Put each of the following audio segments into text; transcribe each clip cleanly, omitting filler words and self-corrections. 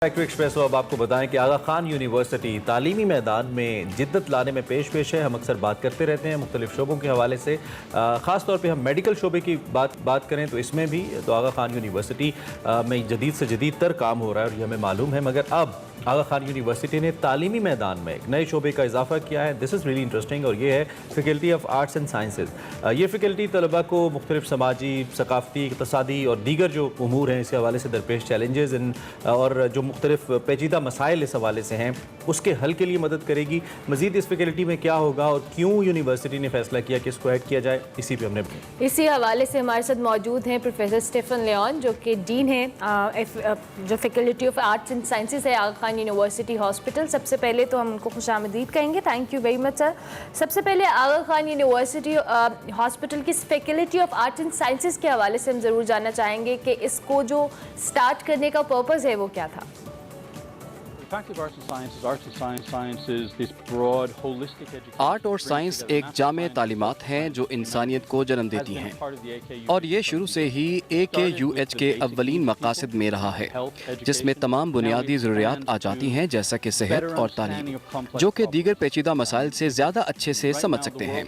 Factory express اب آپ کو بتائیں کہ آغا خان یونیورسٹی تعلیمی میدان میں جدت لانے میں پیش ہے. ہم اکثر بات کرتے رہتے ہیں مختلف شعبوں کے حوالے سے، خاص طور پہ ہم میڈیکل شعبے کی بات کریں تو اس میں بھی تو آغا خان یونیورسٹی میں جدید سے جدید تر کام ہو رہا ہے اور یہ ہمیں معلوم ہے. مگر اب آغا خان یونیورسٹی نے تعلیمی میدان میں ایک نئے شعبے کا اضافہ کیا ہے. دس از ریلی انٹرسٹنگ، اور یہ ہے faculty of arts and sciences. یہ فیکلٹی طلباء کو مختلف سماجی، ثقافتی، اقتصادی اور دیگر جو امور ہیں اس کے حوالے سے درپیش چیلنجز اور جو مختلف پیچیدہ مسائل اس حوالے سے ہیں اس کے حل کے لیے مدد کرے گی. مزید اس فیکلٹی میں کیا ہوگا اور کیوں یونیورسٹی نے فیصلہ کیا کہ اس کو ایڈ کیا جائے، اسی پہ ہم نے اسی حوالے سے ہمارے ساتھ موجود ہیں پروفیسر اسٹیفن لیون جو کہ ڈین ہیں جو faculty of arts and sciences ہے آغا خان یونیورسٹی ہاسپٹل. سب سے پہلے تو ہم ان کو خوش آمدید کہیں گے. تھینک یو ویری مچ سر. سب سے پہلے آغا خان یونیورسٹی ہاسپٹل کی faculty of arts and sciences کے حوالے سے ہم ضرور جاننا چاہیں گے کہ اس کو جو سٹارٹ کرنے کا پرپز ہے وہ کیا تھا. آرٹ اور سائنس ایک جامع تعلیمات ہیں جو انسانیت کو جنم دیتی ہیں، اور یہ شروع سے ہی AKUH کے اولین مقاصد میں رہا ہے، جس میں تمام بنیادی ضروریات آ جاتی ہیں جیسا کہ صحت اور تعلیم، جو کہ دیگر پیچیدہ مسائل سے زیادہ اچھے سے سمجھ سکتے ہیں.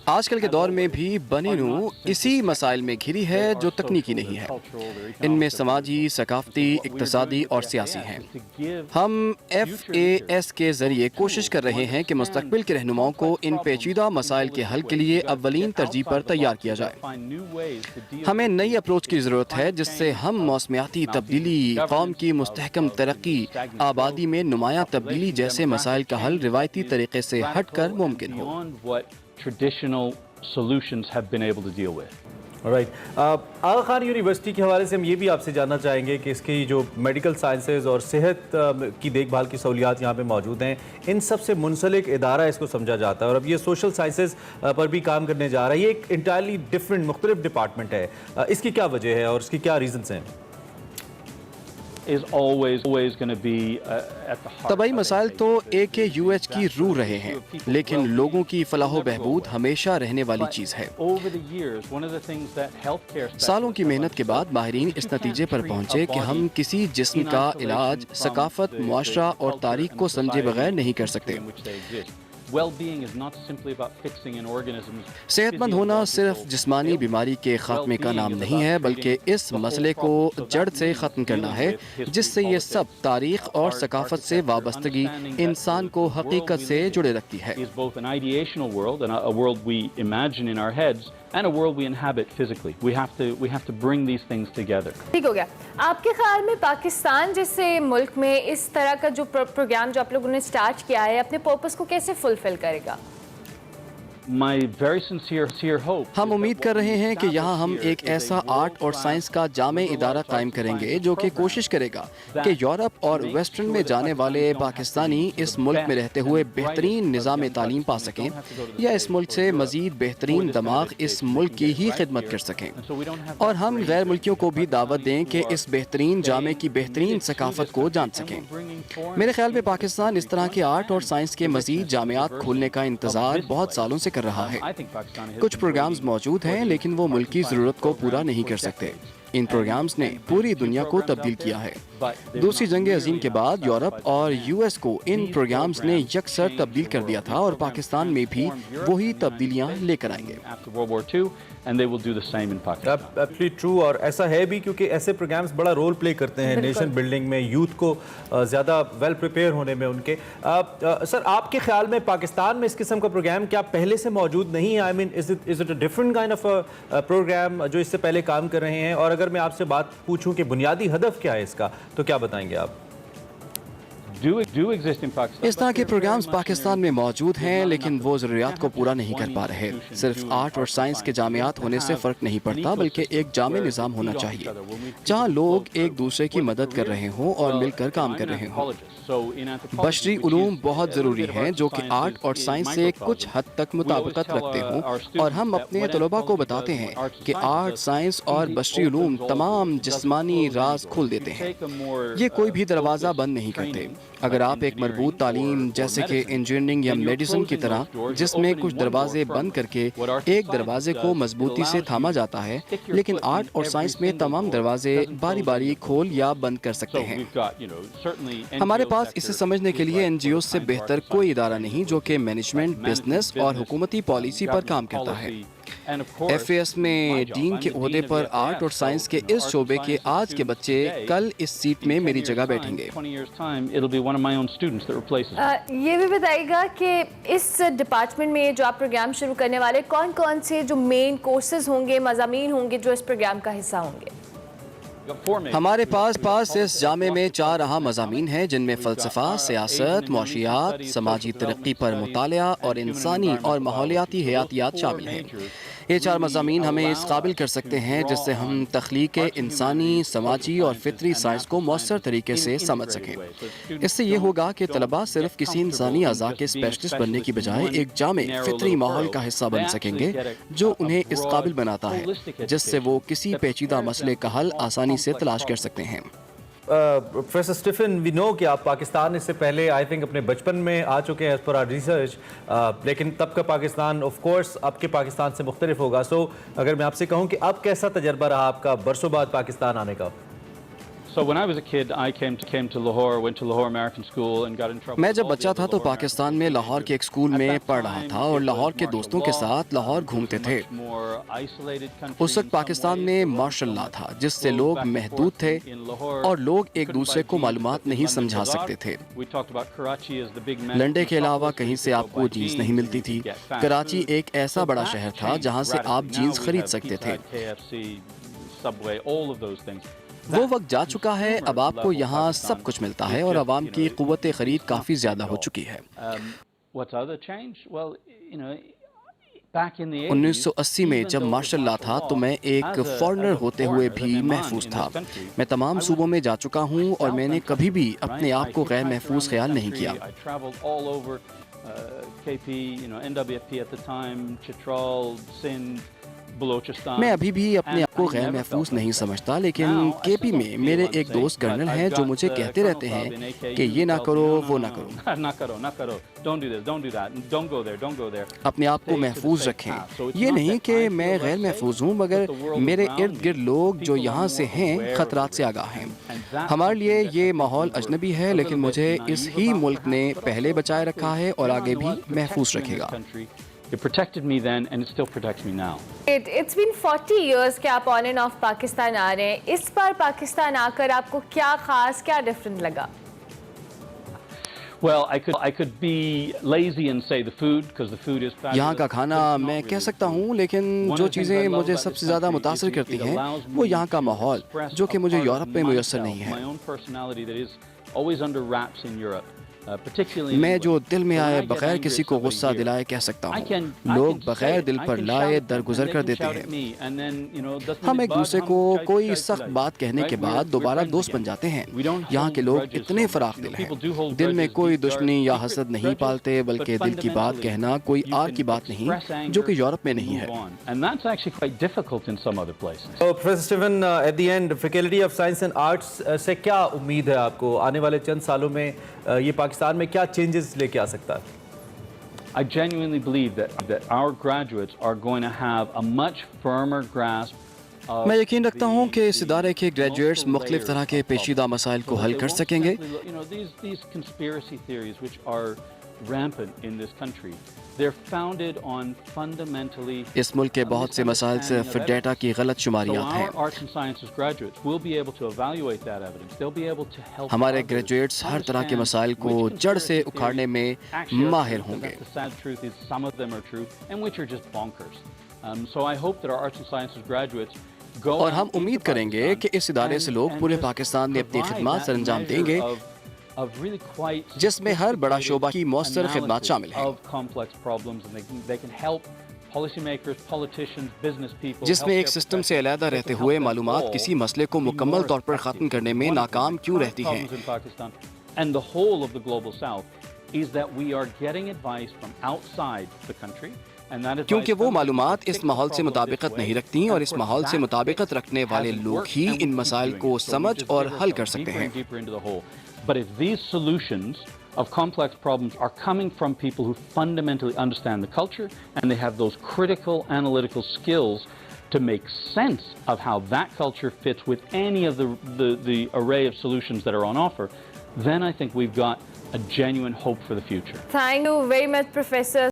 آج کل کے دور میں بھی بنی نوع اسی مسائل میں گھری ہے جو تکنیکی نہیں ہے. ان میں سماجی، ثقافتی، اقتصادی اور سیاسی ہیں. ہم FAS کے ذریعے کوشش کر رہے ہیں کہ مستقبل کے رہنماؤں کو ان پیچیدہ مسائل کے حل کے لیے اولین ترجیح پر تیار کیا جائے. ہمیں نئی اپروچ کی ضرورت ہے جس سے ہم موسمیاتی تبدیلی، قوم کی مستحکم ترقی، آبادی میں نمایاں تبدیلی جیسے مسائل کا حل روایتی طریقے سے ہٹ کر ممکن ہو. رائٹ. آغا خان یونیورسٹی کے حوالے سے ہم یہ بھی آپ سے جاننا چاہیں گے کہ اس کی جو میڈیکل سائنسز اور صحت کی دیکھ بھال کی سہولیات یہاں پہ موجود ہیں، ان سب سے منسلک ادارہ اس کو سمجھا جاتا ہے، اور اب یہ سوشل سائنسز پر بھی کام کرنے جا رہا ہے. یہ ایک انٹائرلی ڈفرینٹ مختلف ڈپارٹمنٹ ہے. اس کی کیا وجہ ہے اور اس کی کیا ریزنز ہیں؟ طبعی مسائل تو AKUH کی روح رہے ہیں، لیکن لوگوں کی فلاح و بہبود ہمیشہ رہنے والی چیز ہے. سالوں کی محنت کے بعد ماہرین اس نتیجے پر پہنچے کہ ہم کسی جسم کا علاج ثقافت، معاشرہ اور تاریخ کو سمجھے بغیر نہیں کر سکتے. صحت مند ہونا صرف جسمانی بیماری کے خاتمے کا نام نہیں ہے، بلکہ اس مسئلے کو جڑ سے ختم کرنا ہے جس سے یہ سب تاریخ اور ثقافت سے وابستگی انسان کو حقیقت سے جڑے رکھتی ہے. ٹھیک ہو گیا. آپ کے خیال میں پاکستان جیسے ملک میں اس طرح کا جو پروگرام جو آپ لوگوں نے سٹارٹ کیا ہے اپنے پرپس کو کیسے فلفل کرے گا؟ ہم امید کر رہے ہیں کہ یہاں ہم ایک ایسا آرٹ اور سائنس کا جامع ادارہ قائم کریں گے جو کہ کوشش کرے گا کہ یورپ اور ویسٹرن میں جانے والے پاکستانی اس ملک میں رہتے ہوئے بہترین نظام تعلیم پا سکیں، یا اس ملک سے مزید بہترین دماغ اس ملک کی ہی خدمت کر سکیں. اور ہم غیر ملکیوں کو بھی دعوت دیں کہ اس بہترین جامع کی بہترین ثقافت کو جان سکیں. میرے خیال میں پاکستان اس طرح کے آرٹ اور سائنس کے مزید جامعات کھولنے کا انتظار بہت سالوں سے کر رہا ہے. کچھ پروگرامز موجود ہیں لیکن وہ ملکی ضرورت کو پورا نہیں کر سکتے. ان پروگرامز نے پوری دنیا کو تبدیل کیا ہے. دوسری جنگ عظیم کے بعد یورپ اور US کو ان پروگرامز نے یکسر تبدیل کر دیا تھا، اور پاکستان میں بھی وہی تبدیلیاں لے کر آئیں گے. ایبسلیٹلی ٹرو، اور ایسا ہے بھی کیونکہ ایسے پروگرامز بڑا رول پلے کرتے ہیں نیشن بلڈنگ میں، یوتھ کو زیادہ ویل پریپیئر ہونے میں ان کے. سر، آپ کے خیال میں پاکستان میں اس قسم کا پروگرام کیا پہلے سے موجود نہیں ہے؟ I mean is it a different kind of programme جو اس سے پہلے کام کر رہے ہیں؟ اور اگر میں آپ سے بات پوچھوں کہ بنیادی ہدف کیا ہے اس کا تو کیا بتائیں گے آپ؟ اس طرح کے پروگرامز پاکستان میں موجود ہیں لیکن وہ ضروریات کو پورا نہیں کر پا رہے. صرف آرٹ اور سائنس کے جامعات ہونے سے فرق نہیں پڑتا، بلکہ ایک جامع نظام ہونا چاہیے جہاں لوگ ایک دوسرے کی مدد کر رہے ہوں اور مل کر کام کر رہے ہوں. بشری علوم بہت ضروری ہیں جو کہ آرٹ اور سائنس سے کچھ حد تک مطابقت رکھتے ہوں، اور ہم اپنے طلباء کو بتاتے ہیں کہ آرٹ، سائنس اور بشری علوم تمام جسمانی راز کھول دیتے ہیں. یہ کوئی بھی دروازہ بند نہیں کرتے. اگر آپ ایک مربوط تعلیم جیسے کہ انجینئرنگ یا میڈیسن کی طرح جس میں کچھ دروازے بند کر کے ایک دروازے کو مضبوطی سے تھاما جاتا ہے، لیکن آرٹ اور سائنس میں تمام دروازے باری باری کھول یا بند کر سکتے ہیں۔ ہمارے پاس اسے سمجھنے کے لیے این جی اوز سے بہتر کوئی ادارہ نہیں جو کہ مینجمنٹ، بزنس اور حکومتی پالیسی پر کام کرتا ہے۔ ایف اے ایس میں ڈین کے عہدے پر آرٹ اور سائنس کے اس شعبے کے آج کے بچے کل اس سیٹ میں میری جگہ بیٹھیں گے۔ یہ بھی بتائیے گا کہ اس ڈپارٹمنٹ میں جو آپ پروگرام شروع کرنے والے کون کون سے جو مین کورسز ہوں گے، مضامین ہوں گے جو اس پروگرام کا حصہ ہوں گے؟ ہمارے پاس اس جامعے میں 4 اہم مضامین ہیں جن میں فلسفہ، سیاست، معاشیات، سماجی ترقی پر مطالعہ اور انسانی اور ماحولیاتی حیاتیات شامل ہیں۔ یہ 4 مضامین ہمیں اس قابل کر سکتے ہیں جس سے ہم تخلیق انسانی، سماجی اور فطری سائنس کو مؤثر طریقے سے سمجھ سکیں۔ اس سے یہ ہوگا کہ طلباء صرف کسی انسانی اعضاء کے اسپیشلسٹ بننے کی بجائے ایک جامع فطری ماحول کا حصہ بن سکیں گے جو انہیں اس قابل بناتا ہے جس سے وہ کسی پیچیدہ مسئلے کا حل آسانی سے تلاش کر سکتے ہیں۔ پروفیسر اسٹیفن، وی نو کہ آپ پاکستان اس سے پہلے آئی تھنک اپنے بچپن میں آ چکے ہیں ایز پر آر ریسرچ، لیکن تب کا پاکستان آف کورس اب کے پاکستان سے مختلف ہوگا۔ سو اگر میں آپ سے کہوں کہ اب کیسا تجربہ رہا آپ کا برسوں بعد پاکستان آنے کا؟ میں جب بچہ تھا تو پاکستان میں لاہور کے ایک اسکول میں پڑھ رہا تھا اور لاہور کے دوستوں کے ساتھ لاہور گھومتے تھے۔ اس وقت پاکستان میں مارشل لا تھا جس سے لوگ محدود تھے اور لوگ ایک دوسرے کو معلومات نہیں سمجھا سکتے تھے۔ لنڈے کے علاوہ کہیں سے آپ کو جینس نہیں ملتی تھی۔ کراچی ایک ایسا بڑا شہر تھا جہاں سے آپ جینس خرید سکتے تھے۔ وہ وقت جا چکا ہے، اب آپ کو یہاں سب کچھ ملتا ہے اور عوام کی قوت خرید کافی زیادہ ہو چکی ہے۔ 1980 میں جب مارشل لا تھا تو میں ایک فارنر ہوتے ہوئے بھی محفوظ تھا۔ میں تمام صوبوں میں جا چکا ہوں اور میں نے کبھی بھی اپنے آپ کو غیر محفوظ خیال نہیں کیا۔ میں ابھی بھی اپنے آپ کو غیر محفوظ نہیں سمجھتا، لیکن کے پی میں میرے ایک دوست کرنل ہیں جو مجھے کہتے رہتے ہیں کہ یہ نہ کرو، وہ نہ کرو، اپنے آپ کو محفوظ رکھیں۔ یہ نہیں کہ میں غیر محفوظ ہوں، مگر میرے ارد گرد لوگ جو یہاں سے ہیں خطرات سے آگاہ ہیں۔ ہمارے لیے یہ ماحول اجنبی ہے، لیکن مجھے اس ہی ملک نے پہلے بچائے رکھا ہے اور آگے بھی محفوظ رکھے گا۔ It protected me then and it still protects me now. It's been 40 years کہ آپ آن اینڈ آف پاکستان آ رہے ہیں۔ اس بار پاکستان آ کر آپ کو کیا خاص، کیا ڈفرنٹ لگا؟ Well, I could be lazy and say the food because the food is fabulous. یہاں کا کھانا میں کہہ سکتا ہوں، لیکن جو چیزیں مجھے سب سے زیادہ متاثر کرتی ہیں وہ یہاں کا ماحول جو کہ مجھے یورپ میں میسر نہیں ہے۔ My own personality that is always under wraps in Europe. میں جو دل میں آئے بغیر کسی کو غصہ دلائے کہہ سکتا ہوں۔ لوگ بغیر دل پر لائے درگزر کر دیتے ہیں۔ ہم ایک دوسرے کو کوئی سخت بات کہنے کے بعد دوبارہ دوست بن جاتے ہیں۔ یہاں کے لوگ اتنے فراخ دل ہیں، دل میں کوئی دشمنی یا حسد نہیں پالتے، بلکہ دل کی بات کہنا کوئی آر کی بات نہیں، جو کہ یورپ میں نہیں ہے۔ Professor Stephen, at the end faculty of science and arts سے کیا امید ہے آپ کو آنے والے چند سالوں میں؟ یہ پاکستان میں کیا چینجز لے کے آ سکتا ہے؟ I genuinely believe that our graduates are going to have a much firmer grasp of. میں یقین رکھتا ہوں کہ اس ادارے کے گریجویٹس مختلف طرح کے پیچیدہ مسائل کو حل کر سکیں گے۔ These conspiracy theories which are rampant in this country, they're founded on fundamentally. اس ملک کے بہت سے مسائل صرف ڈیٹا کی غلط شماریات ہیں۔ Arts and sciences graduates will be able to evaluate that evidence. They'll be able to help. ہمارے گریجویٹس ہر طرح کے مسائل کو جڑ سے اکھاڑنے میں ماہر ہوں گے۔ The sad truth is some of them are true and which are just bonkers. So I hope that our arts and sciences graduates go. اور ہم امید کریں گے کہ اس ادارے سے لوگ پورے پاکستان میں اپنی خدمات سر انجام دیں گے جس میں ہر بڑا شعبہ کی مؤثر خدمات شامل ہیں، جس میں ایک سسٹم سے علیحدہ رہتے ہوئے معلومات کسی مسئلے کو مکمل طور پر ختم کرنے میں ناکام کیوں رہتی ہیں۔ کیونکہ وہ معلومات اس ماحول سے مطابقت نہیں رکھتی اور اس ماحول سے مطابقت رکھنے والے لوگ ہی ان مسائل کو سمجھ اور حل کر سکتے ہیں۔ But if these solutions of complex problems are coming from people who fundamentally understand the culture and they have those critical analytical skills to make sense of how that culture fits with any of the array of solutions that are on offer, then I think we've got a genuine hope for the future. Thank you very much, Professor.